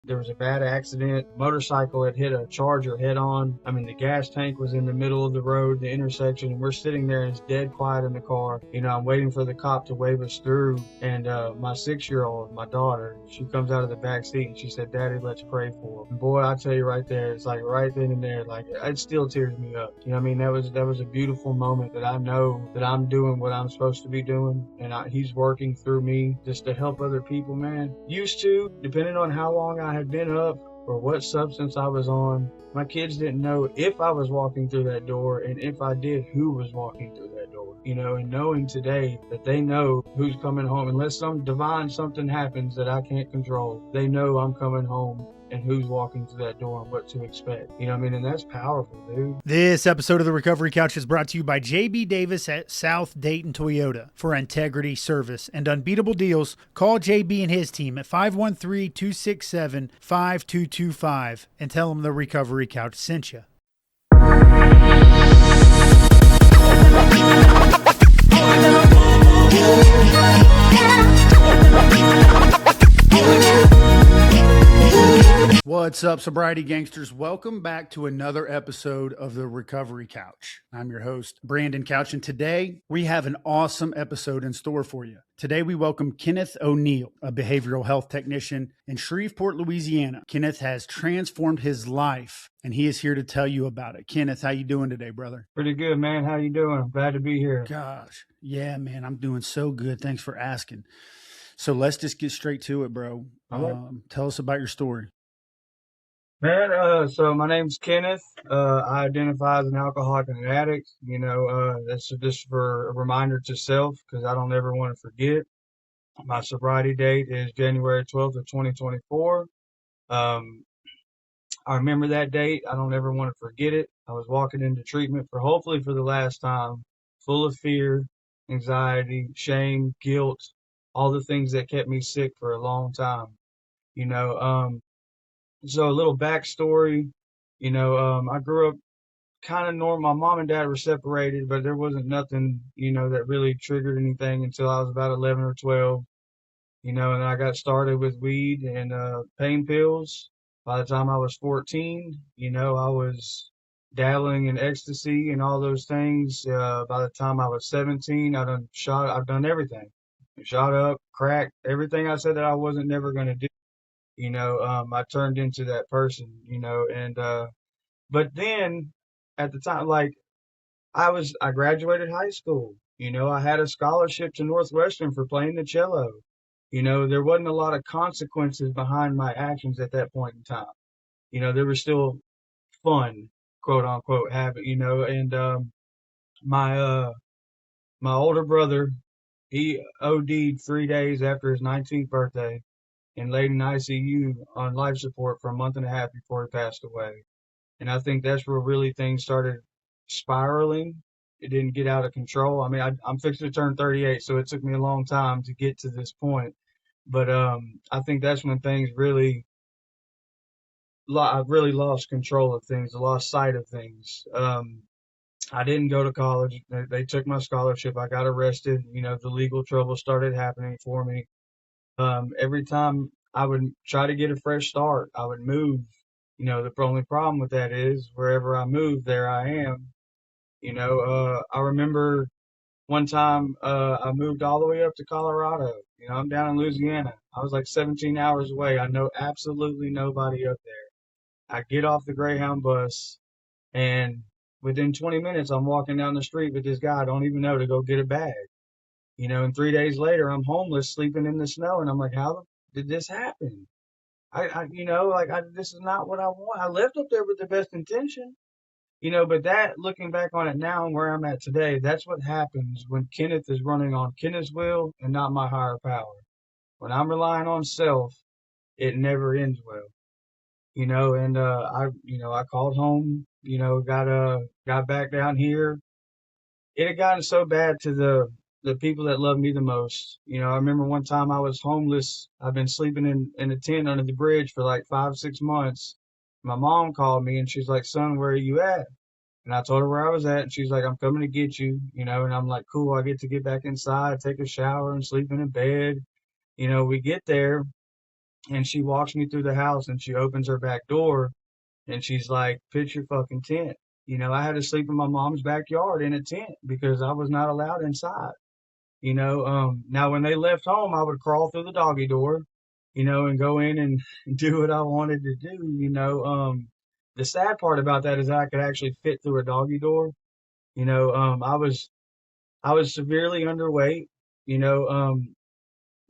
There was a bad accident. Motorcycle had hit a Charger head on. I mean, the gas tank was in the middle of the road, the intersection, and we're sitting there and it's dead quiet in the car. I'm waiting for the cop to wave us through. And my 6-year-old, my daughter, she comes out of the back seat and she said, "Daddy, let's pray for him." And boy, I tell you right there, it's like right then and there, like it still tears me up. That was a beautiful moment that I know that I'm doing what I'm supposed to be doing. And he's working through me just to help other people, man. Used to, depending on how long I had been up or what substance I was on, my kids didn't know if I was walking through that door, and if I did, who was walking through that door. And knowing today that they know who's coming home, unless some divine something happens that I can't control, they know I'm coming home and who's walking through that door and what to expect. And that's powerful, dude. This episode of The Recovery Couch is brought to you by JB Davis at South Dayton Toyota. For integrity, service, and unbeatable deals, call JB and his team at 513-267-5225 and tell them The Recovery Couch sent you. What's up, Sobriety Gangsters? Welcome back to another episode of The Recovery Couch. I'm your host, Brandon Couch, and today we have an awesome episode in store for you. Today we welcome Kenneth O'Neal, a behavioral health technician in Shreveport, Louisiana. Kenneth has transformed his life, and he is here to tell you about it. Kenneth, how you doing today, brother? Pretty good, man. How you doing? I'm glad to be here. Gosh, yeah, man, I'm doing so good. Thanks for asking. So let's just get straight to it, bro. Tell us about your story. Man, so my name's Kenneth. I identify as an alcoholic and an addict. That's just for a reminder to self, because I don't ever want to forget. My sobriety date is January 12th of 2024. I remember that date. I don't ever want to forget it. I was walking into treatment hopefully for the last time, full of fear, anxiety, shame, guilt, all the things that kept me sick for a long time. So a little backstory, I grew up kind of normal. My mom and dad were separated, but there wasn't nothing, that really triggered anything until I was about 11 or 12, and then I got started with weed and pain pills. By the time I was 14, I was dabbling in ecstasy and all those things. By the time I was 17, I've done everything. Shot up, crack, everything I said that I wasn't never going to do. I turned into that person, but then at the time, like I graduated high school, I had a scholarship to Northwestern for playing the cello. There wasn't a lot of consequences behind my actions at that point in time. There was still fun, quote unquote, habit, and my older brother, he OD'd 3 days after his 19th birthday and laid in ICU on life support for a month and a half before he passed away. And I think that's where really things started spiraling. It didn't get out of control. I mean, I'm fixing to turn 38, so it took me a long time to get to this point. But I think that's when things I really lost control of things, lost sight of things. I didn't go to college. They took my scholarship. I got arrested. The legal trouble started happening for me. Every time I would try to get a fresh start, I would move. The only problem with that is wherever I move, there I am. I remember one time I moved all the way up to Colorado. I'm down in Louisiana. I was like 17 hours away. I know absolutely nobody up there. I get off the Greyhound bus, and within 20 minutes, I'm walking down the street with this guy I don't even know to go get a bag. And 3 days later, I'm homeless, sleeping in the snow, and I'm like, how did this happen? This is not what I want. I left up there with the best intention, but that, looking back on it now and where I'm at today, that's what happens when Kenneth is running on Kenneth's will and not my higher power. When I'm relying on self, it never ends well, I called home, got back down here. It had gotten so bad to the people that love me the most. I remember one time I was homeless. I've been sleeping in a tent under the bridge for like 5-6 months. My mom called me and she's like, "Son, where are you at?" And I told her where I was at, and she's like, I'm coming to get you, you know, and I'm like, cool, I get to get back inside, take a shower, and sleep in a bed. You know, we get there, and she walks me through the house, and she opens her back door, and she's like, pitch your fucking tent. You know, I had to sleep in my mom's backyard in a tent because I was not allowed inside. You know, now when they left home, I would crawl through the doggy door, you know, and go in and do what I wanted to do. You know, the sad part about that is that I could actually fit through a doggy door. You know, I was severely underweight. You know,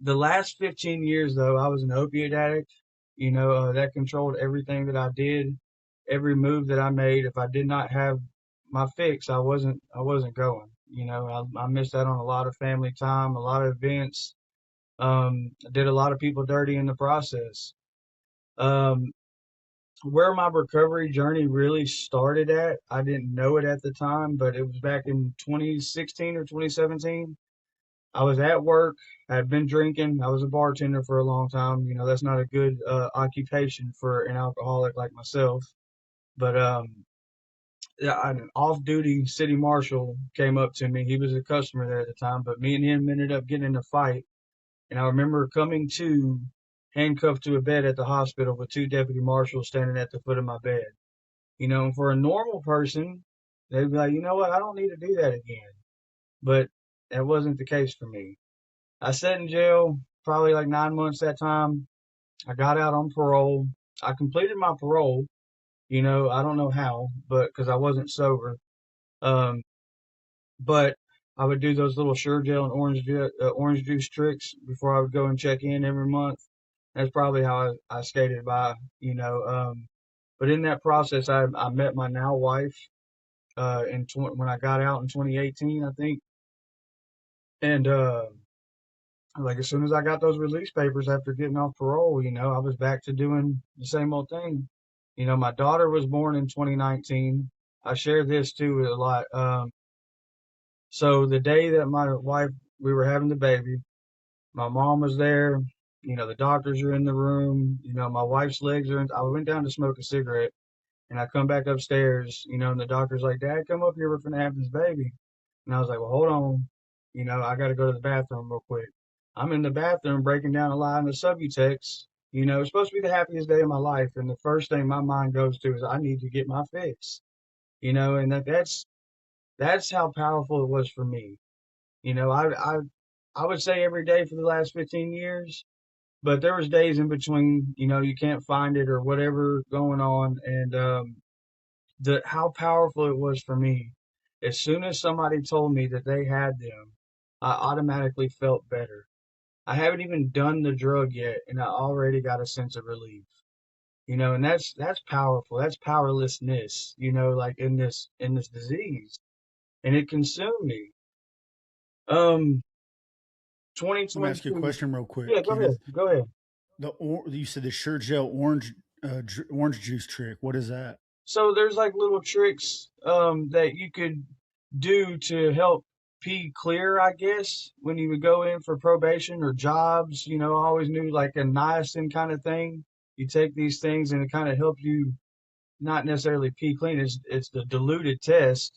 the last 15 years though, I was an opiate addict. You know, that controlled everything that I did, every move that I made. If I did not have my fix, I wasn't going. You know, I missed out on a lot of family time, a lot of events. I did a lot of people dirty in the process. Um, where my recovery journey really started at, I didn't know it at the time, but it was back in 2016 or 2017. I was at work. I had been drinking. I was a bartender for a long time. You know, that's not a good occupation for an alcoholic like myself. But yeah, an off-duty city marshal came up to me. He was a customer there at the time, but me and him ended up getting in a fight. And I remember coming to handcuffed to a bed at the hospital with two deputy marshals standing at the foot of my bed. You know, and for a normal person, they'd be like, you know what, I don't need to do that again. But that wasn't the case for me. I sat in jail probably like 9 months that time. I got out on parole. I completed my parole. You know, I don't know how, but because I wasn't sober. Um, but I would do those little Sure Gel and orange juice tricks before I would go and check in every month. That's probably how I skated by, you know. But in that process, I met my now wife when I got out in 2018, I think. And like as soon as I got those release papers after getting off parole, you know, I was back to doing the same old thing. You know, my daughter was born in 2019. I share this too a lot. So the day that my wife, we were having the baby, my mom was there. You know, the doctors are in the room. You know, my wife's legs are in. I went down to smoke a cigarette, and I come back upstairs. You know, and the doctor's like, "Dad, come up here. We're gonna have this baby." And I was like, "Well, hold on. You know, I got to go to the bathroom real quick." I'm in the bathroom breaking down a line of Subutex. You know, it's supposed to be the happiest day of my life, and the first thing my mind goes to is I need to get my fix. You know, and that's how powerful it was for me. You know, I would say every day for the last 15 years, but there was days in between, you know, you can't find it or whatever going on. And the how powerful it was for me. As soon as somebody told me that they had them, I automatically felt better. I haven't even done the drug yet, and I already got a sense of relief. You know, and that's powerful. That's powerlessness. You know, like in this disease, and it consumed me. Um, Let me ask you a 2022. question real quick, Yeah, go ahead. Kenneth. Go ahead. You said the Sure Gel orange juice trick. What is that? So there's like little tricks that you could do to help pee clear, I guess, when you would go in for probation or jobs. You know, I always knew like a niacin kind of thing. You take these things and it kind of helps you not necessarily pee clean. It's the diluted test,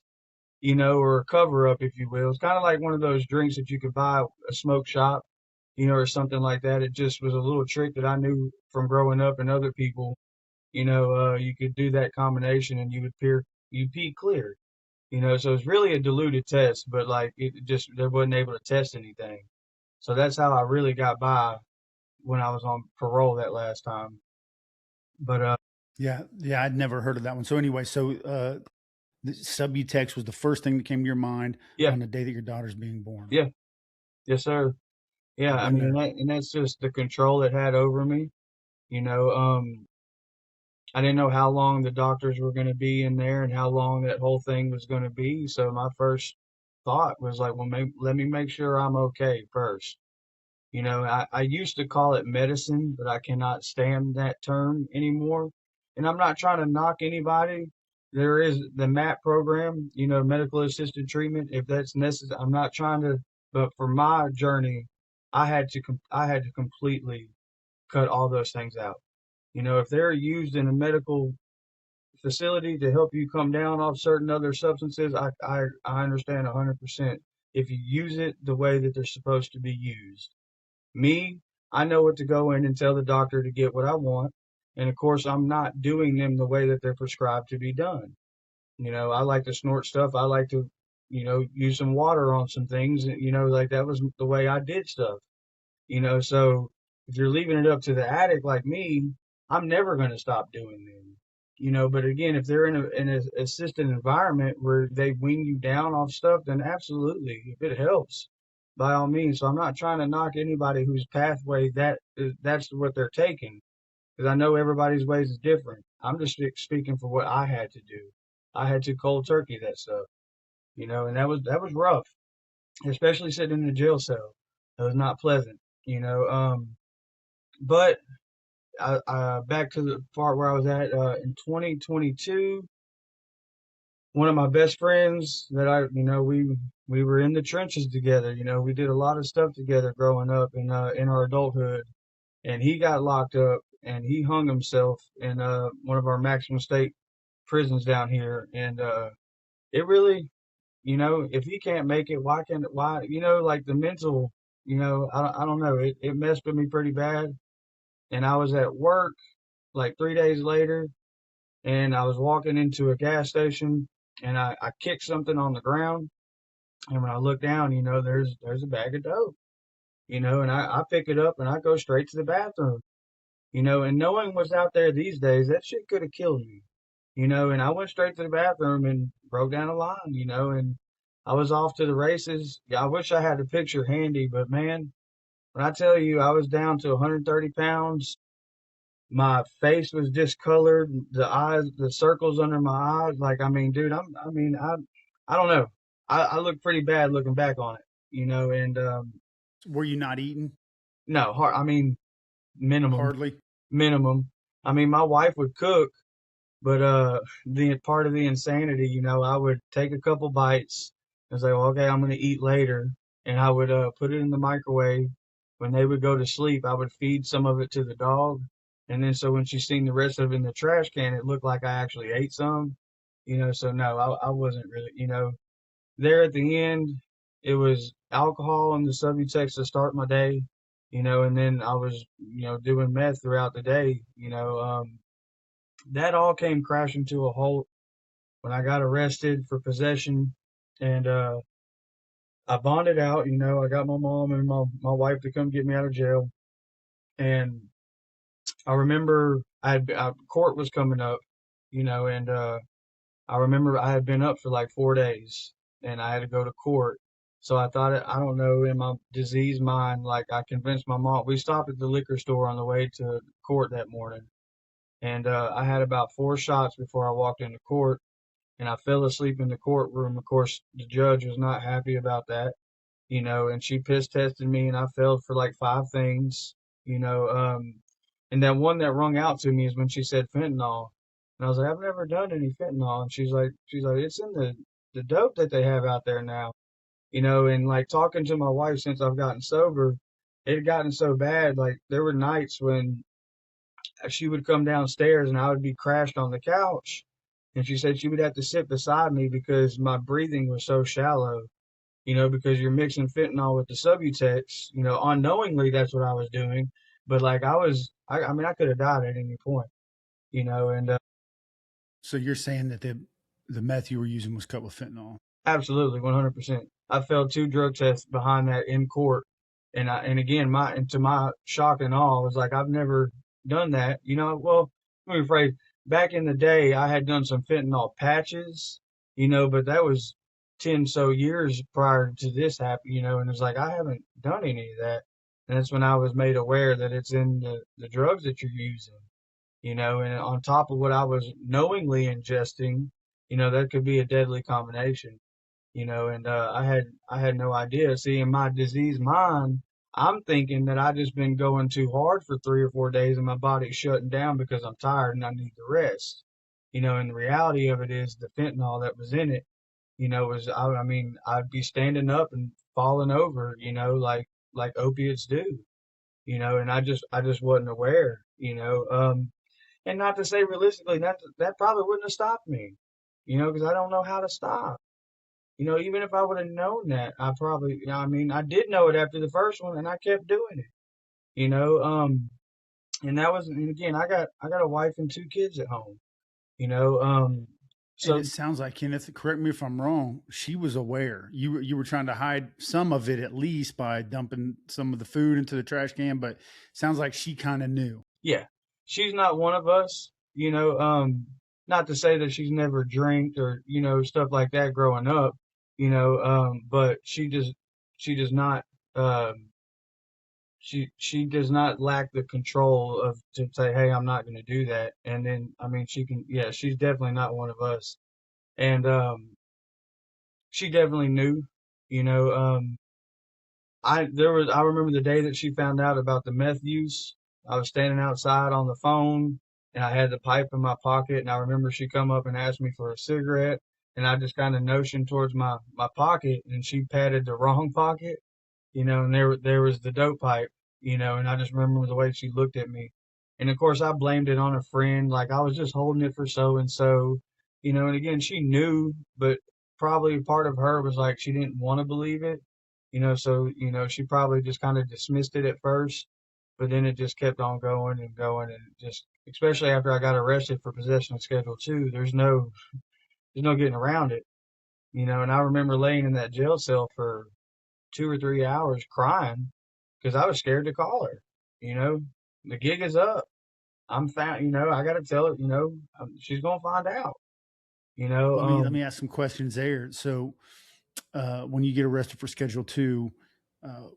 you know, or a cover up, if you will. It's kind of like one of those drinks that you could buy at a smoke shop, you know, or something like that. It just was a little trick that I knew from growing up and other people. You know, you could do that combination and you pee clear. You know, so it's really a diluted test, but like it just they wasn't able to test anything. So that's how I really got by when I was on parole that last time. But Yeah, yeah, I'd never heard of that one. So anyway, the Subutex was the first thing that came to your mind yeah, on the day that your daughter's being born. yeah, yes, sir. Yeah, I've I been mean, there. and that's just the control it had over me. You know, I didn't know how long the doctors were going to be in there and how long that whole thing was going to be. So my first thought was like, well, let me make sure I'm okay first. You know, I used to call it medicine, but I cannot stand that term anymore. And I'm not trying to knock anybody. There is the MAT program, you know, medical assisted treatment, if that's necessary. I'm not trying to, but for my journey, I had to completely cut all those things out. You know, if they're used in a medical facility to help you come down off certain other substances, I understand 100% if you use it the way that they're supposed to be used. Me, I know what to go in and tell the doctor to get what I want. And of course, I'm not doing them the way that they're prescribed to be done. I like to snort stuff. I like to, use some water on some things. Like that was the way I did stuff. So if you're leaving it up to the addict like me, I'm never going to stop doing them. But again, if they're in an assisted environment where they wean you down off stuff, then absolutely, if it helps, by all means. So I'm not trying to knock anybody whose pathway that's what they're taking, because I know everybody's ways is different. I'm just speaking for what I had to do. I had to cold turkey that stuff, and that was rough, especially sitting in the jail cell. It was not pleasant, but back to the part where I was at in 2022. One of my best friends that we were in the trenches together. We did a lot of stuff together growing up in our adulthood, and he got locked up and he hung himself in one of our maximum state prisons down here, and it really, if he can't make it, why, like the mental, I don't know, it messed with me pretty bad. And I was at work like 3 days later, and I was walking into a gas station, and I kicked something on the ground, and when I look down, there's a bag of dope, and I pick it up and I go straight to the bathroom, and knowing what's out there these days, that shit could have killed me, and I went straight to the bathroom and broke down a line, and I was off to the races. Yeah, I wish I had the picture handy, but man, when I tell you I was down to 130 pounds, my face was discolored, the eyes, the circles under my eyes. Like, I mean, dude, I don't know. I look pretty bad looking back on it, and Were you not eating? no, I mean, minimum, Hardly. minimum. I mean, my wife would cook, but the part of the insanity, I would take a couple bites and say, well, okay, I'm gonna eat later, and I would put it in the microwave. When they would go to sleep, I would feed some of it to the dog, and then so when she seen the rest of it in the trash can, it looked like I actually ate some, So no, I wasn't really, there at the end, it was alcohol and the Subutex to start my day, and then I was, doing meth throughout the day, that all came crashing to a halt when I got arrested for possession, and I bonded out. I got my mom and my wife to come get me out of jail, and I remember court was coming up, and I remember I had been up for like 4 days, and I had to go to court. So I thought, I don't know, in my diseased mind, like I convinced my mom. We stopped at the liquor store on the way to court that morning, and I had about 4 shots before I walked into court, and I fell asleep in the courtroom. Of course, the judge was not happy about that, and she piss tested me, and I failed for like 5 things, you know. And that one that rung out to me is when she said fentanyl, and I was like, I've never done any fentanyl, and she's like, it's in the dope that they have out there now, and like talking to my wife since I've gotten sober, it had gotten so bad, like there were nights when she would come downstairs and I would be crashed on the couch. And she said she would have to sit beside me because my breathing was so shallow, because you're mixing fentanyl with the Subutex, unknowingly that's what I was doing. But like I mean, I could have died at any point, and So you're saying that the meth you were using was cut with fentanyl? absolutely, 100%. I failed 2 drug tests behind that in court, and again, and to my shock and awe, I was like, I've never done that. Well, let me rephrase. Back in the day, I had done some fentanyl patches, but that was 10 so years prior to this happening, and it's like I haven't done any of that, and that's when I was made aware that it's in the drugs that you're using, and on top of what I was knowingly ingesting, that could be a deadly combination, and I had no idea. See, in my diseased mind, I'm thinking that I just been going too hard for 3 or 4 days and my body's shutting down because I'm tired and I need to rest. And the reality of it is the fentanyl that was in it, was I mean, I'd be standing up and falling over, like opiates do, and I just wasn't aware. And not to say realistically, that probably wouldn't have stopped me, because I don't know how to stop. Even if I would have known that, I probably, I mean, I did know it after the first one, and I kept doing it. You know, and that was, and again, I got a wife and two kids at home. You know, And so it sounds like, Kenneth, correct me if I'm wrong, she was aware. You were trying to hide some of it at least by dumping some of the food into the trash can, but sounds like she kind of knew. yeah, she's not one of us. Not to say that she's never drank or stuff like that growing up. But she does not. Um, she does not lack the control of to say, hey, I'm not going to do that. And then, I mean, she can, yeah, she's definitely not one of us. And she definitely knew, you know. I remember the day that she found out about the meth use. I was standing outside on the phone, and I had the pipe in my pocket, and I remember she come up and asked me for a cigarette, and I just kind of notioned towards my pocket, and she patted the wrong pocket, and there was the dope pipe, and I just remember the way she looked at me. And of course I blamed it on a friend, like I was just holding it for so and so, and again she knew, but probably part of her was like she didn't want to believe it, so she probably just kind of dismissed it at first, but then it just kept on going and going, and just especially after I got arrested for possession of Schedule 2, there's no getting around it, and I remember laying in that jail cell for 2 or 3 hours crying because I was scared to call her. You know, the gig is up. I'm found. I got to tell her. She's gonna find out. You know, Let me ask some questions there. So, when you get arrested for Schedule 2, uh,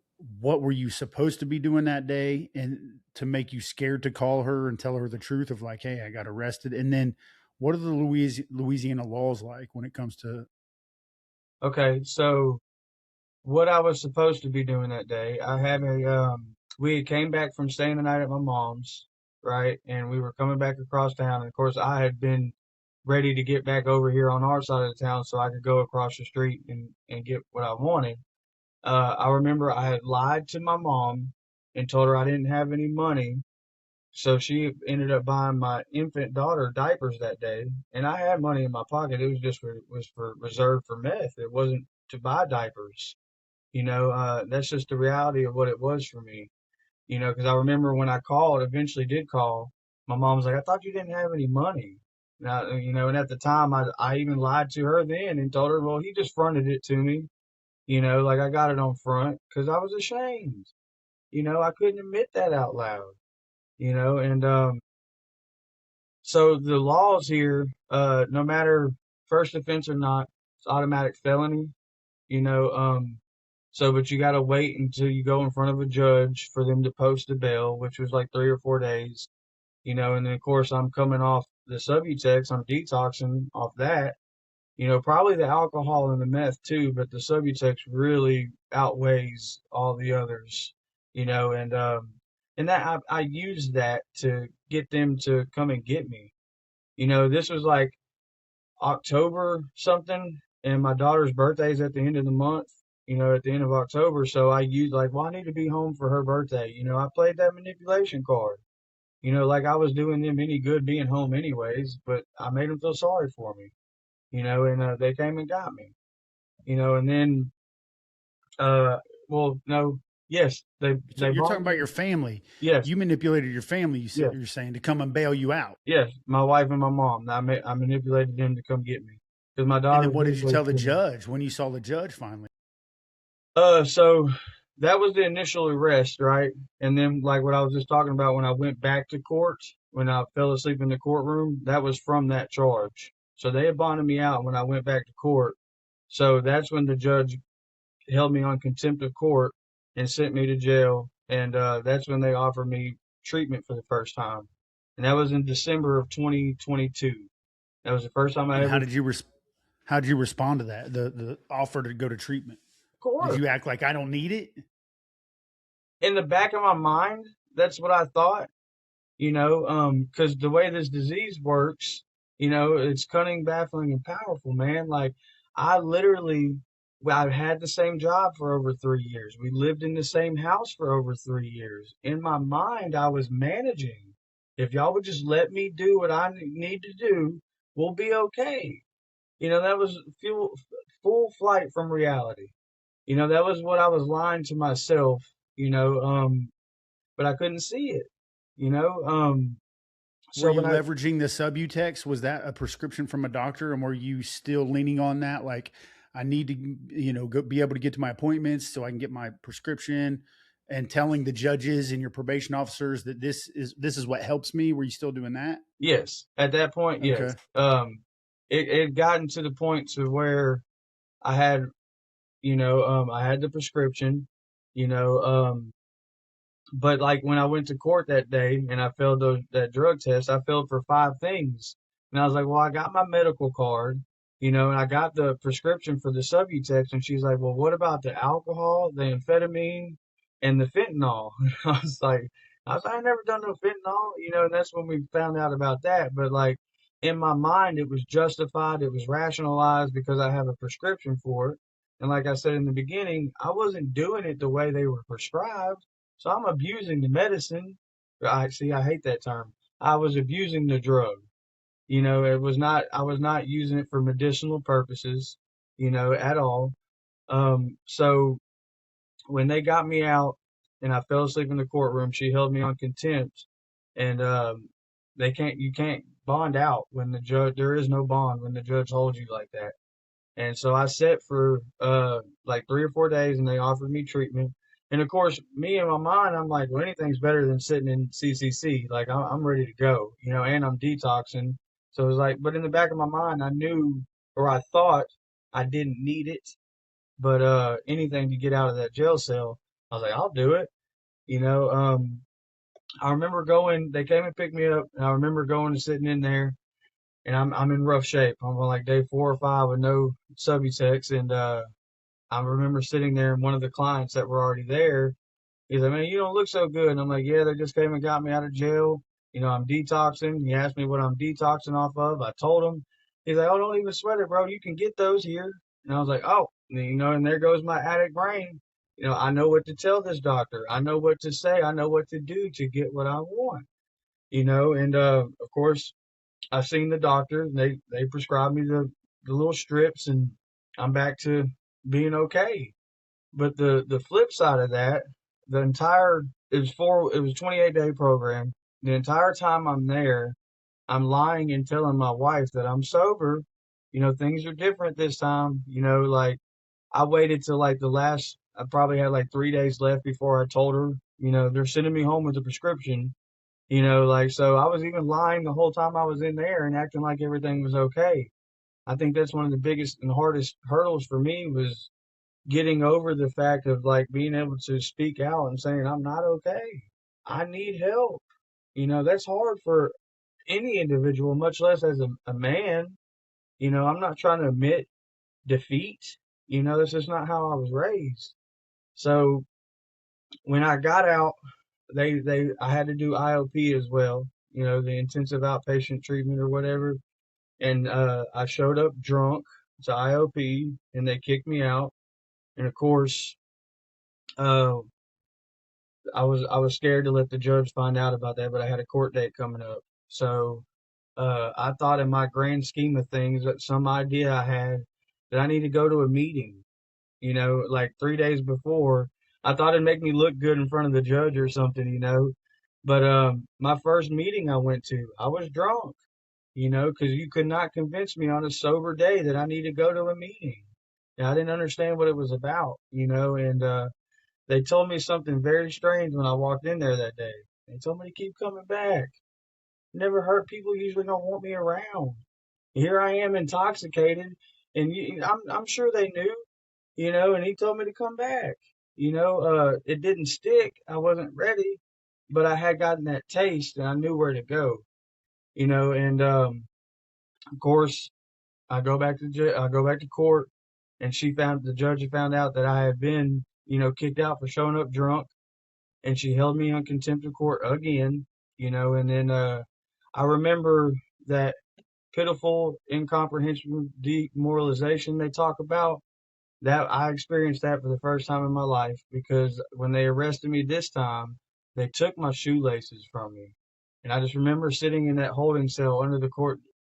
what were you supposed to be doing that day, and to make you scared to call her and tell her the truth of like, hey, I got arrested? And then, what are the Louisiana laws like when it comes to? okay. So what I was supposed to be doing that day, I had we had came back from staying the night at my mom's, right, and we were coming back across town, and of course I had been ready to get back over here on our side of the town so I could go across the street and get what I wanted. I remember I had lied to my mom and told her I didn't have any money. So she ended up buying my infant daughter diapers that day, and I had money in my pocket. It was just for reserved for meth. It wasn't to buy diapers. That's just the reality of what it was for me. Because I remember when I called, eventually did call, my mom was like, "I thought you didn't have any money." Now, and at the time, I even lied to her then and told her, "Well, he just fronted it to me." Like I got it on front because I was ashamed. I couldn't admit that out loud. And so the laws here, no matter first offense or not, it's automatic felony. You know, but you got to wait until you go in front of a judge for them to post a bail, which was like 3 or 4 days. And then of course I'm coming off the Subutex, I'm detoxing off that. Probably the alcohol and the meth too, but the Subutex really outweighs all the others. And that I used that to get them to come and get me. This was like October something, and my daughter's birthday is at the end of the month. At the end of October, so I used like, well, I need to be home for her birthday. I played that manipulation card. Like I was doing them any good being home anyways, but I made them feel sorry for me. And they came and got me. And then uh, well, no, yes, they You're brought talking about me. your family. Yes, You manipulated your family. yes, You're saying to come and bail you out. yes. My wife and my mom. I manipulated them to come get me because my And daughter then was what did you basically tell the screaming. judge when you saw the judge finally? So that was the initial arrest, right? And then, like what I was just talking about, when I went back to court, when I fell asleep in the courtroom, that was from that charge. So they had bonded me out when I went back to court. So that's when the judge held me on contempt of court and sent me to jail. And that's when they offered me treatment for the first time. And that was in December of 2022. That was the first time I And ever, how of did you how did you respond to that? The offer to go to treatment. Did course. you act like I don't need it? In the back of my mind, that's what I thought. Because the way this disease works, it's cunning, baffling, and powerful, man. Like, I literally, well, I've had the same job for over 3 years. We lived in the same house for over 3 years. In my mind, I was managing. If y'all would just let me do what I need to do, we'll be okay. That was full flight from reality. That was what I was lying to myself, you know, but I couldn't see it, you know. Were So you when I, leveraging the Subutex? Was that a prescription from a doctor, and were you still leaning on that? Like, I need to, be able to get to my appointments so I can get my prescription, and telling the judges and your probation officers that this is what helps me. Were you still doing that? yes, at that point, Okay. yes. It had gotten to the point to where I had, I had the prescription, you know, but like when I went to court that day and I failed that drug test, I failed for five things. And I was like, well, I got my medical card, and I got the prescription for the Subutex. And she's like, well, what about the alcohol, the amphetamine, and the fentanyl? I never done no fentanyl, and that's when we found out about that. But like in my mind, it was justified, it was rationalized because I have a prescription for it. And like I said in the beginning, I wasn't doing it the way they were prescribed. So I'm abusing the medicine. I hate that term. I was abusing the drug. I was not using it for medicinal purposes, at all. So when they got me out and I fell asleep in the courtroom, she held me on contempt, and you can't bond out when there is no bond when the judge holds you like that. And so I sat for like 3 or 4 days, and they offered me treatment. And of course, me in my mind, I'm like, well, anything's better than sitting in CCC. Like I'm ready to go, and I'm detoxing. So it was like, but in the back of my mind, I knew, or I thought, I didn't need it, but anything to get out of that jail cell, I was like, I'll do it. You know, I remember going. They came and picked me up, and I remember going and sitting in there, and I'm in rough shape. I'm on like day 4 or 5 with no Subutex, and I remember sitting there, and one of the clients that were already there, he's like, "Man, you don't look so good." And I'm like, "Yeah, they just came and got me out of jail. I'm detoxing." He asked me what I'm detoxing off of. I told him. He's like, "Oh, don't even sweat it, bro. You can get those here." And I was like, "Oh, and there goes my addict brain. I know what to tell this doctor. I know what to say. I know what to do to get what I want. And of course, I've seen the doctor. And they prescribed me the little strips, and I'm back to being okay. But the flip side of that, the entire it was a 28-day program. The entire time I'm there, I'm lying and telling my wife that I'm sober. Things are different this time. Like I waited till like I probably had like 3 days left before I told her. They're sending me home with a prescription. Like so I was even lying the whole time I was in there and acting like everything was okay. I think that's one of the biggest and hardest hurdles for me was getting over the fact of like being able to speak out and saying I'm not okay. I need help. That's hard for any individual, much less as a man. I'm not trying to admit defeat. This is not how I was raised. So when I got out, they I had to do IOP as well. The intensive outpatient treatment or whatever. And I showed up drunk to IOP, and they kicked me out. And of course, uh, I was scared to let the judge find out about that, but I had a court date coming up. So I thought in my grand scheme of things that some idea I had that I need to go to a meeting, like 3 days before. I thought it'd make me look good in front of the judge or something. But my first meeting I went to, I was drunk, because you could not convince me on a sober day that I need to go to a meeting. And I didn't understand what it was about, and they told me something very strange when I walked in there that day. They told me to keep coming back. Never hurt people usually don't want me around. Here I am intoxicated, and I'm sure they knew, and he told me to come back. It didn't stick. I wasn't ready, but I had gotten that taste and I knew where to go, and of course I go back to court, and the judge had found out that I had been, kicked out for showing up drunk, and she held me on contempt of court again, and then I remember that pitiful, incomprehensible demoralization they talk about. That I experienced that for the first time in my life because when they arrested me this time, they took my shoelaces from me. And I just remember sitting in that holding cell under the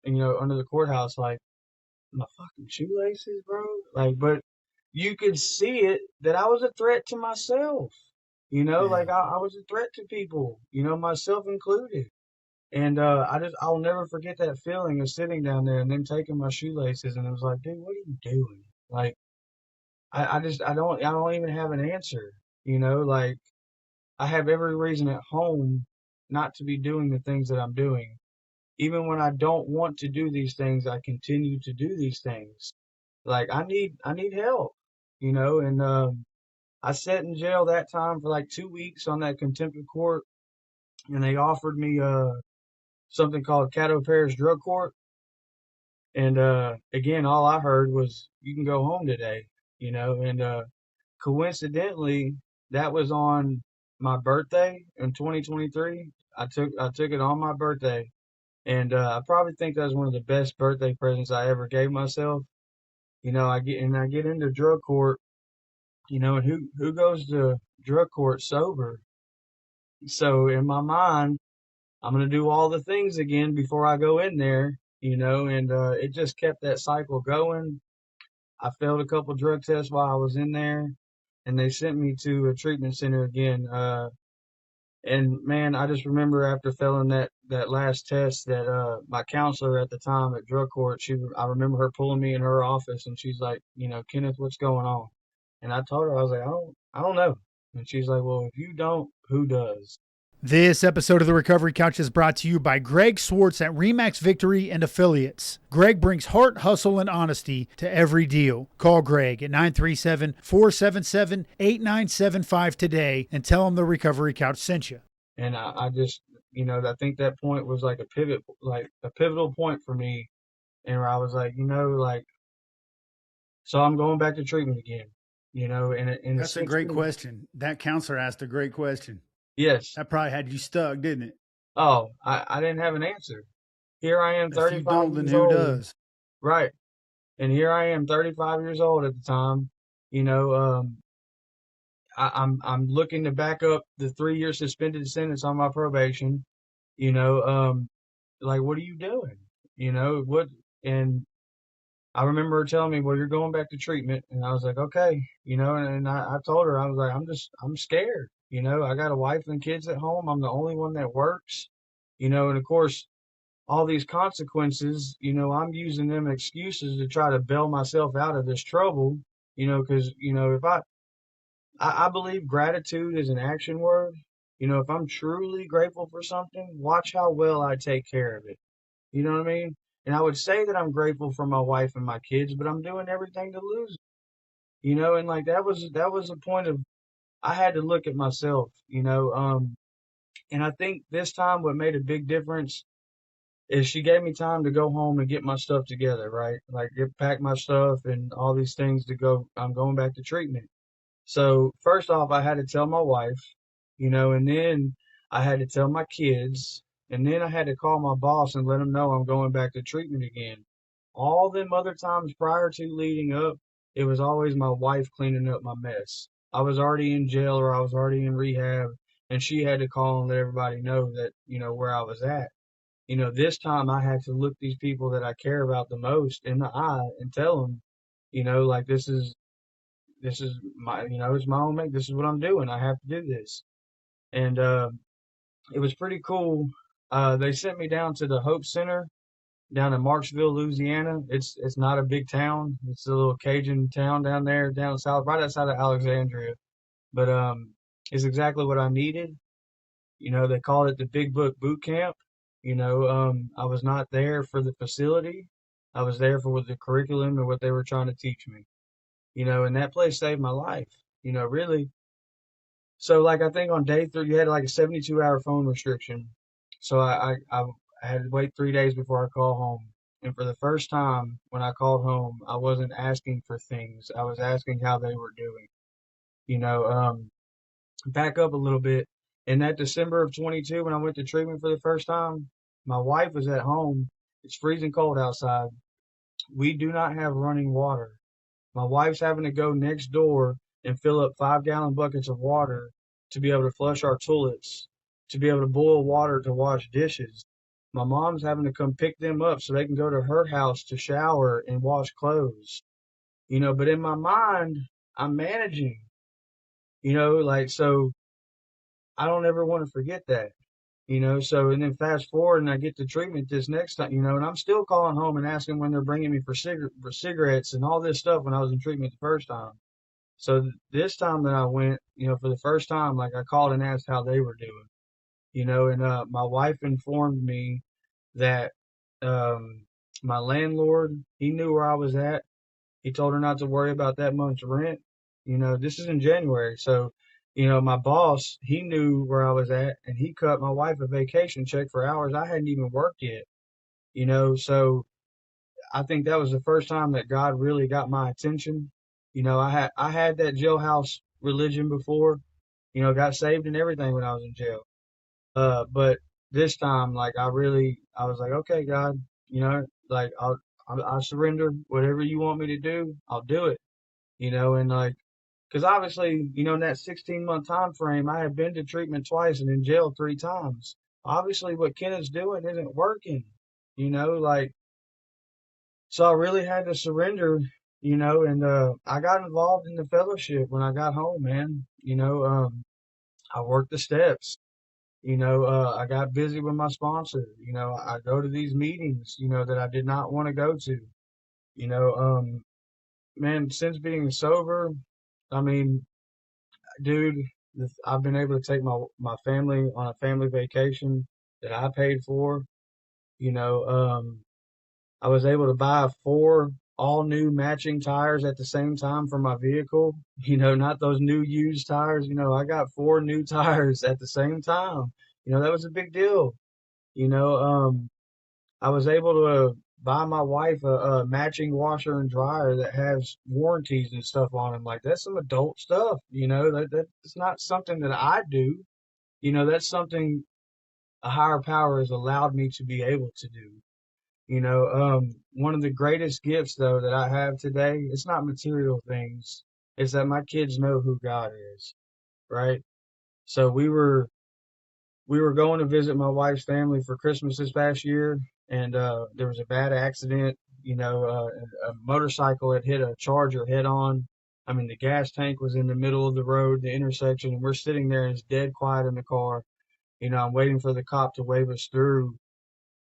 under the courthouse, like, my fucking shoelaces, bro. Like, but you could see it that I was a threat to myself. Yeah. Like I was a threat to people, myself included. And I'll never forget that feeling of sitting down there and them taking my shoelaces, and it was like, dude, what are you doing? Like, I don't even have an answer. Like, I have every reason at home not to be doing the things that I'm doing. Even when I don't want to do these things, I continue to do these things. Like, I need help, and I sat in jail that time for like 2 weeks on that contempt of court, and they offered me something called Caddo Parish Drug Court. And again, all I heard was, you can go home today, and coincidentally, that was on my birthday in 2023. I took it on my birthday, and I probably think that was one of the best birthday presents I ever gave myself. I get into drug court, and who goes to drug court sober? So in my mind, I'm gonna do all the things again before I go in there, and it just kept that cycle going. I failed a couple drug tests while I was in there, and they sent me to a treatment center again. And man, I just remember after failing that last test that my counselor at the time at drug court, I remember her pulling me in her office, and she's like, Kenneth, what's going on? And I told her, I was like, I don't know. And she's like, well, if you don't, who does? This episode of the Recovery Couch is brought to you by Greg Swartz at Remax Victory and Affiliates. Greg brings heart, hustle, and honesty to every deal. Call Greg at 937-477-8975 today and tell him the Recovery Couch sent you. And I just, I think that point was like a pivotal point for me, and where I was like, like, so I'm going back to treatment again, in a That's a sense. great question. That counselor asked a great question. Yes. That probably had you stuck, didn't it? Oh, I didn't have an answer. Here I am, If you 35 don't, then years who old. does? Right. And here I am, 35 years old at the time. You know, I'm looking to back up the 3-year suspended sentence on my probation. You know, like, what are you doing? What? And I remember her telling me, well, you're going back to treatment. And I was like, okay, and I told her, I was like, I'm scared. I got a wife and kids at home. I'm the only one that works, and of course, all these consequences, I'm using them excuses to try to bail myself out of this trouble, because, if I believe gratitude is an action word. If I'm truly grateful for something, watch how well I take care of it. You know what I mean? And I would say that I'm grateful for my wife and my kids, but I'm doing everything to lose it. And like that was a point of, I had to look at myself, and I think this time what made a big difference is she gave me time to go home and get my stuff together, right? Like, pack my stuff and all these things to go. I'm going back to treatment. So first off, I had to tell my wife, and then I had to tell my kids, and then I had to call my boss and let him know I'm going back to treatment again. All them other times prior to leading up, it was always my wife cleaning up my mess. I was already in jail or I was already in rehab, and she had to call and let everybody know that, where I was at. This time I had to look these people that I care about the most in the eye and tell them, like, this is my, it's my own make. This is what I'm doing. I have to do this. And it was pretty cool. They sent me down to the Hope Center down in Marksville, Louisiana. It's not a big town. It's a little Cajun town down there, down south, right outside of Alexandria. But it's exactly what I needed. They called it the Big Book Boot Camp. I was not there for the facility. I was there for the curriculum and what they were trying to teach me. And that place saved my life. Really. So, like, I think on day 3, you had like a 72-hour phone restriction. So I had to wait 3 days before I called home. And for the first time when I called home, I wasn't asking for things. I was asking how they were doing. You know, back up a little bit. In that December of 22, when I went to treatment for the first time, my wife was at home. It's freezing cold outside. We do not have running water. My wife's having to go next door and fill up 5-gallon buckets of water to be able to flush our toilets. to be able to boil water to wash dishes. My mom's having to come pick them up so they can go to her house to shower and wash clothes. But in my mind, I'm managing, like, so I don't ever want to forget that. So, and then fast forward and I get to treatment this next time, and I'm still calling home and asking when they're bringing me for cigarettes and all this stuff when I was in treatment the first time. So this time that I went, for the first time, like I called and asked how they were doing, and my wife informed me that um, my landlord, he knew where I was at. He told her not to worry about that month's rent. This is in January. So, my boss, he knew where I was at and he cut my wife a vacation check for hours I hadn't even worked yet. So I think that was the first time that God really got my attention. I had that jailhouse religion before, got saved and everything when I was in jail. But this time, like I was like, okay, God, like I surrender whatever you want me to do, I'll do it. And like, because obviously, in that 16-month time frame, I had been to treatment twice and in jail 3 times. Obviously, what Kenneth's doing isn't working. Like, so I really had to surrender. And I got involved in the fellowship when I got home, man. I worked the steps. I got busy with my sponsor. I go to these meetings, that I did not want to go to. You know, man, since being sober, I mean, dude, I've been able to take my family on a family vacation that I paid for. You know, I was able to buy 4 all new matching tires at the same time for my vehicle. Not those new used tires. I got 4 new tires at the same time. That was a big deal. You know, I was able to buy my wife a matching washer and dryer that has warranties and stuff on them. Like that's some adult stuff, that's not something that I do. That's something a higher power has allowed me to be able to do. One of the greatest gifts though that I have today, it's not material things. It's that my kids know who God is, right? So we were going to visit my wife's family for Christmas this past year, and there was a bad accident. A motorcycle had hit a Charger head on. I mean, the gas tank was in the middle of the road, the intersection, and we're sitting there and it's dead quiet in the car. I'm waiting for the cop to wave us through.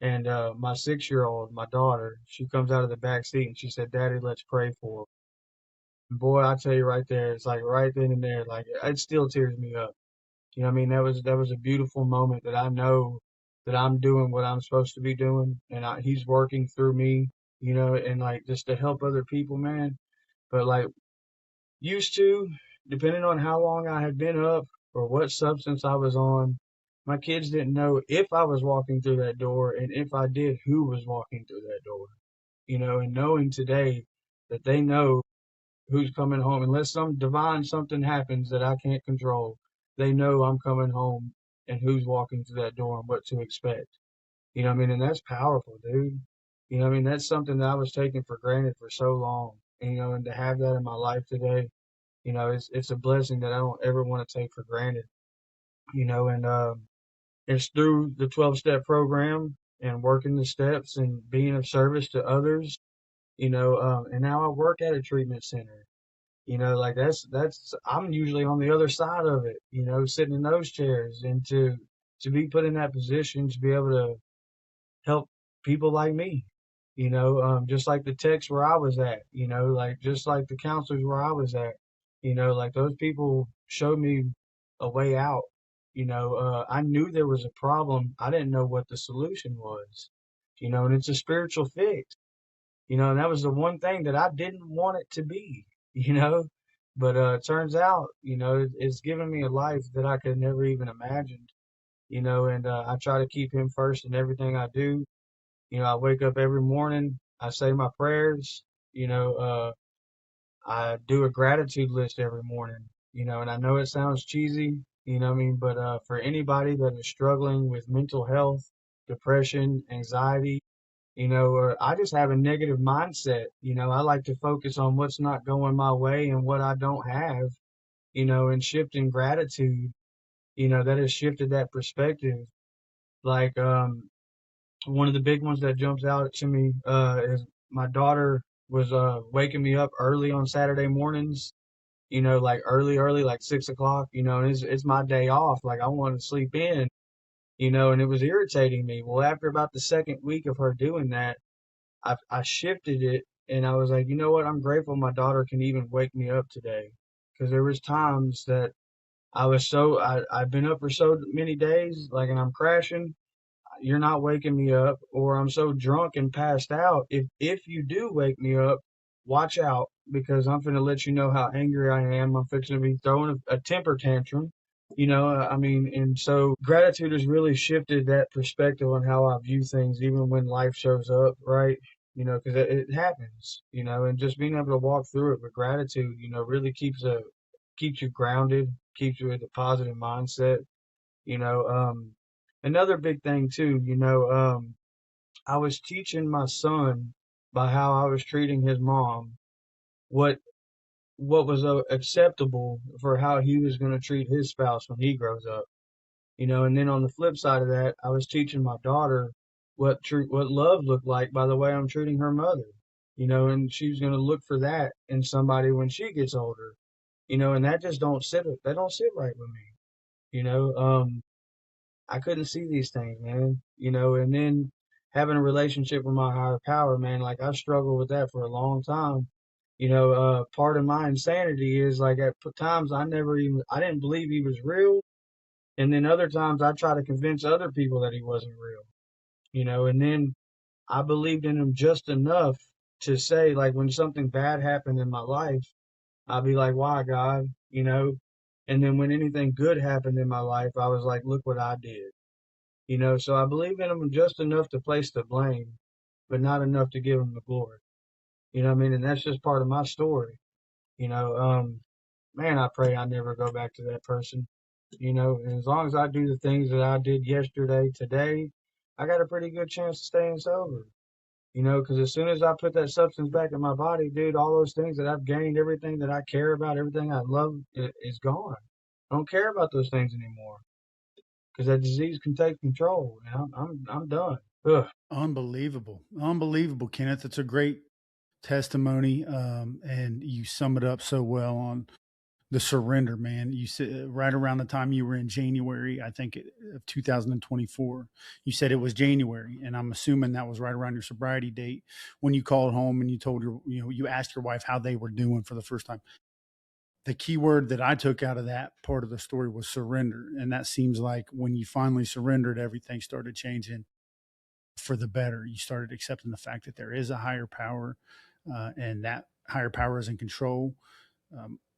And my 6-year-old, my daughter, she comes out of the back seat and she said, "Daddy, let's pray for her." And boy, I tell you right there, it's like right then and there, like it still tears me up. What I mean? That was a beautiful moment that I know that I'm doing what I'm supposed to be doing, and he's working through me, and like just to help other people, man. But like used to, depending on how long I had been up or what substance I was on, my kids didn't know if I was walking through that door, and if I did, who was walking through that door. And knowing today that they know who's coming home. Unless some divine something happens that I can't control, they know I'm coming home and who's walking through that door and what to expect. What I mean? And that's powerful, dude. What I mean? That's something that I was taking for granted for so long. And to have that in my life today, it's a blessing that I don't ever want to take for granted. And it's through the 12-step program and working the steps and being of service to others. And now I work at a treatment center. Like that's I'm usually on the other side of it, sitting in those chairs, and to be put in that position to be able to help people like me, just like the techs where I was at, like just like the counselors where I was at, like those people showed me a way out. I knew there was a problem. I didn't know what the solution was, and it's a spiritual fix. And that was the one thing that I didn't want it to be, you know. But it turns out, it's given me a life that I could never even imagined, and I try to keep him first in everything I do. I wake up every morning, I say my prayers, I do a gratitude list every morning, and I know it sounds cheesy, what I mean, but for anybody that is struggling with mental health, depression, anxiety, or I just have a negative mindset. I like to focus on what's not going my way and what I don't have, and shift in gratitude. that has shifted that perspective. Like, one of the big ones that jumps out to me, is my daughter was, waking me up early on Saturday mornings, like early, like 6 o'clock, and it's my day off. Like I wanted to sleep in, and it was irritating me. Well, after about the second week of her doing that, I shifted it and I was like, you know what? I'm grateful my daughter can even wake me up today. Because there was times that I've been up for so many days, like, and I'm crashing. You're not waking me up, or I'm so drunk and passed out. If you do wake me up, watch out because I'm finna let you know how angry I am. I'm fixing to be throwing a temper tantrum. I mean, and so gratitude has really shifted that perspective on how I view things, even when life shows up, right? Because it happens, and just being able to walk through it with gratitude, really keeps you grounded, keeps you with a positive mindset. You know, another big thing too, I was teaching my son by how I was treating his mom, what what was acceptable for how he was going to treat his spouse when he grows up. And then on the flip side of that, I was teaching my daughter what love looked like by the way I'm treating her mother. And she's going to look for that in somebody when she gets older. And that don't sit right with me. I couldn't see these things, man. And then having a relationship with my higher power, man, like I struggled with that for a long time. Part of my insanity is like at times I didn't believe he was real. And then other times I try to convince other people that he wasn't real, and then I believed in him just enough to say, like, when something bad happened in my life, I'd be like, why, God? And then when anything good happened in my life, I was like, look what I did. So I believe in him just enough to place the blame, but not enough to give him the glory. What I mean? And that's just part of my story. You know, um, Man, I pray I never go back to that person. And as long as I do the things that I did yesterday, today, I got a pretty good chance of staying sober. Because as soon as I put that substance back in my body, dude, all those things that I've gained, everything that I care about, everything I love, is gone. I don't care about those things anymore because that disease can take control. And I'm done. Ugh. Unbelievable. Unbelievable, Kenneth. It's a great testimony. And you sum it up so well on the surrender, man. You said right around the time you were in January, I think of 2024, you said it was January. And I'm assuming that was right around your sobriety date when you called home and you told you asked your wife how they were doing for the first time. The key word that I took out of that part of the story was surrender. And that seems like when you finally surrendered, everything started changing for the better. You started accepting the fact that there is a higher power, and that higher power is in control.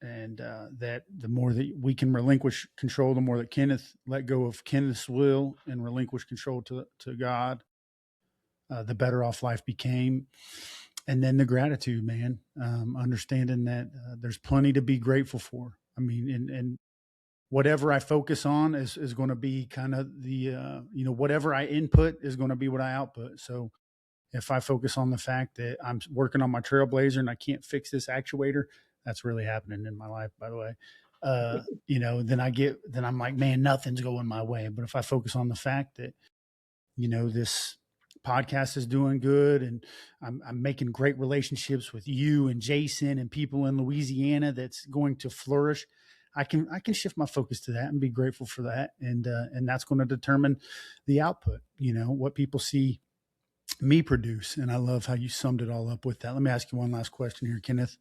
And that the more that we can relinquish control, the more that Kenneth let go of Kenneth's will and relinquish control to God, the better off life became. And then the gratitude, man, understanding that there's plenty to be grateful for. I mean, and whatever I focus on is going to be kind of the, whatever I input is going to be what I output. So if I focus on the fact that I'm working on my Trailblazer and I can't fix this actuator, that's really happening in my life, by the way. Then I'm like, man, nothing's going my way. But if I focus on the fact that, this podcast is doing good and I'm making great relationships with you and Jason and people in Louisiana that's going to flourish, I can shift my focus to that and be grateful for that. And that's going to determine the output, what people see me produce. And I love how you summed it all up with that. Let me ask you one last question here, Kenneth.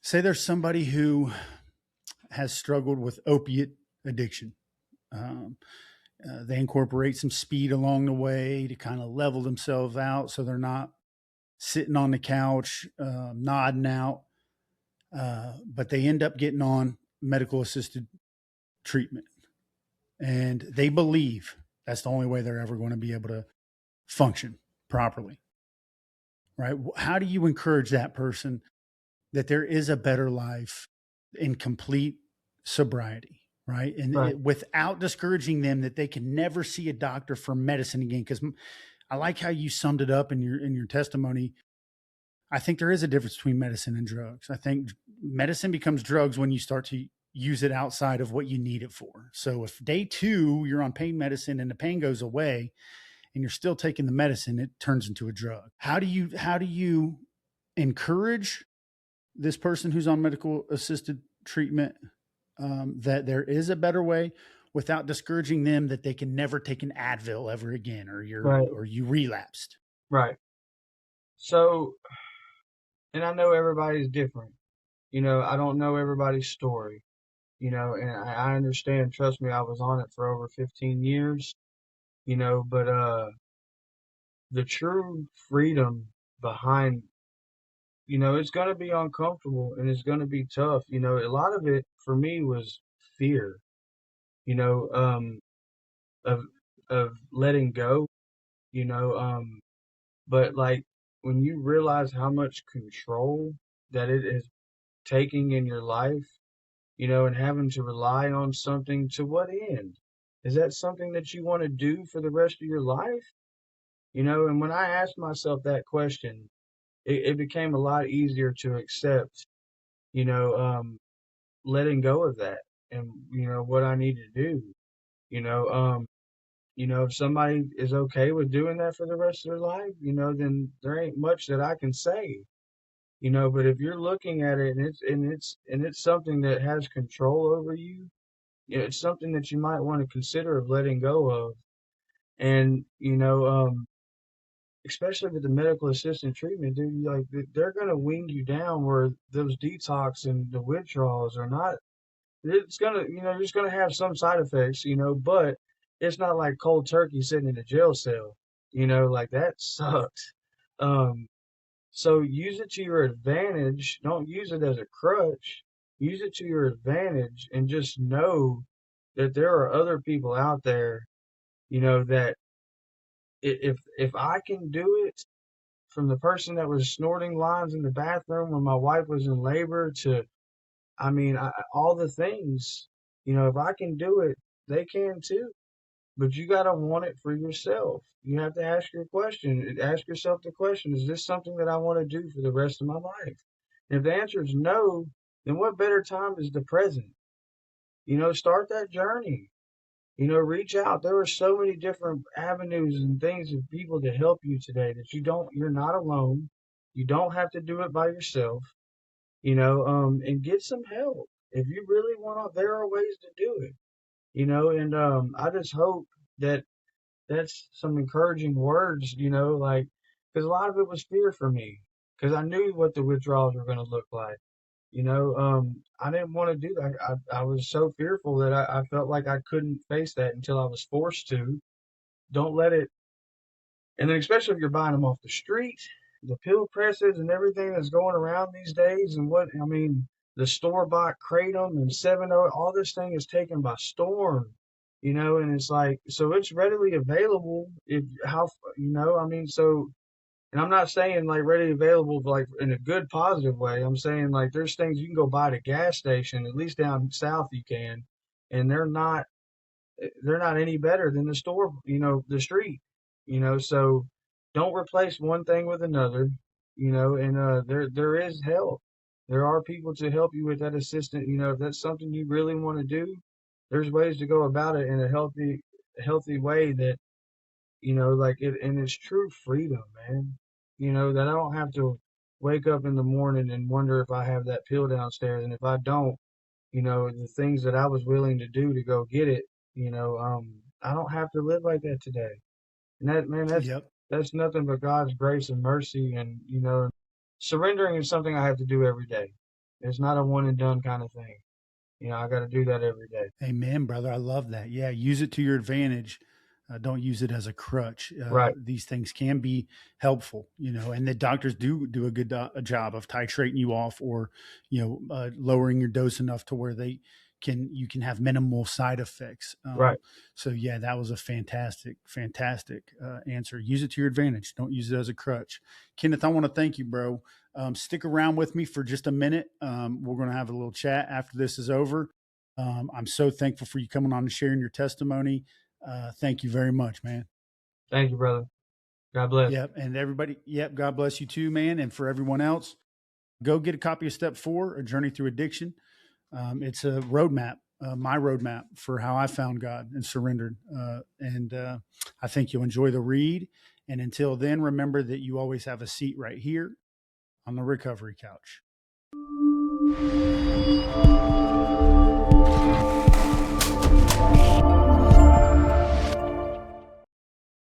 Say there's somebody who has struggled with opiate addiction. They incorporate some speed along the way to kind of level themselves out so they're not sitting on the couch, nodding out, but they end up getting on medical assisted treatment. And they believe that's the only way they're ever going to be able to function properly. Right? How do you encourage that person that there is a better life in complete sobriety? Right. And Right. without discouraging them that they can never see a doctor for medicine again. Because I like how you summed it up in your testimony. I think there is a difference between medicine and drugs. I think medicine becomes drugs when you start to use it outside of what you need it for. So if day 2 you're on pain medicine and the pain goes away and you're still taking the medicine, it turns into a drug. How do you encourage this person who's on medical assisted treatment that there is a better way without discouraging them that they can never take an Advil ever again, Right. or you relapsed? Right. So, and I know everybody's different. I don't know everybody's story, and I understand, trust me, I was on it for over 15 years, but the true freedom behind, it's going to be uncomfortable and it's going to be tough. A lot of it for me was fear, you know, um, of letting go, you know, but like when you realize how much control that it is taking in your life, and having to rely on something, to what end? Is that something that you want to do for the rest of your life? And when I asked myself that question, it became a lot easier to accept, you know, um, letting go of that and, what I need to do, you know, um, if somebody is okay with doing that for the rest of their life, then there ain't much that I can say, but if you're looking at it and it's something that has control over you, it's something that you might want to consider of letting go of. And, especially with the medical assistant treatment, dude, like they're gonna wean you down where those detox and the withdrawals are not. It's gonna, you're just gonna have some side effects, but it's not like cold turkey sitting in a jail cell, like that sucks. Um, so use it to your advantage. Don't use it as a crutch. Use it to your advantage, and just know that there are other people out there, that if I can do it, from the person that was snorting lines in the bathroom when my wife was in labor to, I mean, all the things, if I can do it, they can too. But you got to want it for yourself. You have to ask yourself the question, is this something that I want to do for the rest of my life? And if the answer is no, then what better time is the present? Start that journey. Reach out. There are so many different avenues and things and people to help you today that you're not alone. You don't have to do it by yourself, and get some help. If you really want to, there are ways to do it, and I just hope that that's some encouraging words, like, because a lot of it was fear for me, because I knew what the withdrawals were going to look like. I didn't want to do that. I was so fearful that I felt like I couldn't face that until I was forced to. Don't let it, and then especially if you're buying them off the street, the pill presses and everything that's going around these days, and I mean, the store bought Kratom and 7-0, all this thing is taken by storm, and it's like, so it's readily available. I mean, so, and I'm not saying like readily available like in a good positive way. I'm saying like there's things you can go buy at a gas station, at least down south you can, and they're not any better than the store, the street, so don't replace one thing with another, and there is help. There are people to help you with that assistant, if that's something you really want to do, there's ways to go about it in a healthy way that, like it, and it's true freedom, man. That I don't have to wake up in the morning and wonder if I have that pill downstairs, and if I don't, the things that I was willing to do to go get it, I don't have to live like that today. And that, man, Yep. that's nothing but God's grace and mercy. And, surrendering is something I have to do every day. It's not a one and done kind of thing. I got to do that every day. Amen, brother. I love that. Yeah, use it to your advantage. Don't use it as a crutch. Right, These things can be helpful, and the doctors do a good a job of titrating you off, or lowering your dose enough to where you can have minimal side effects. right. So yeah, that was a fantastic answer. Use it to your advantage. Don't use it as a crutch. Kenneth, I want to thank you, bro. Stick around with me for just a minute. We're going to have a little chat after this is over. I'm so thankful for you coming on and sharing your testimony. Thank you very much, man. Thank you, brother. God bless. Yep. And everybody, yep. God bless you too, man. And for everyone else, go get a copy of Step 4, A Journey Through Addiction. It's a roadmap, my roadmap for how I found God and surrendered. And I think you'll enjoy the read. And until then, remember that you always have a seat right here on the recovery couch.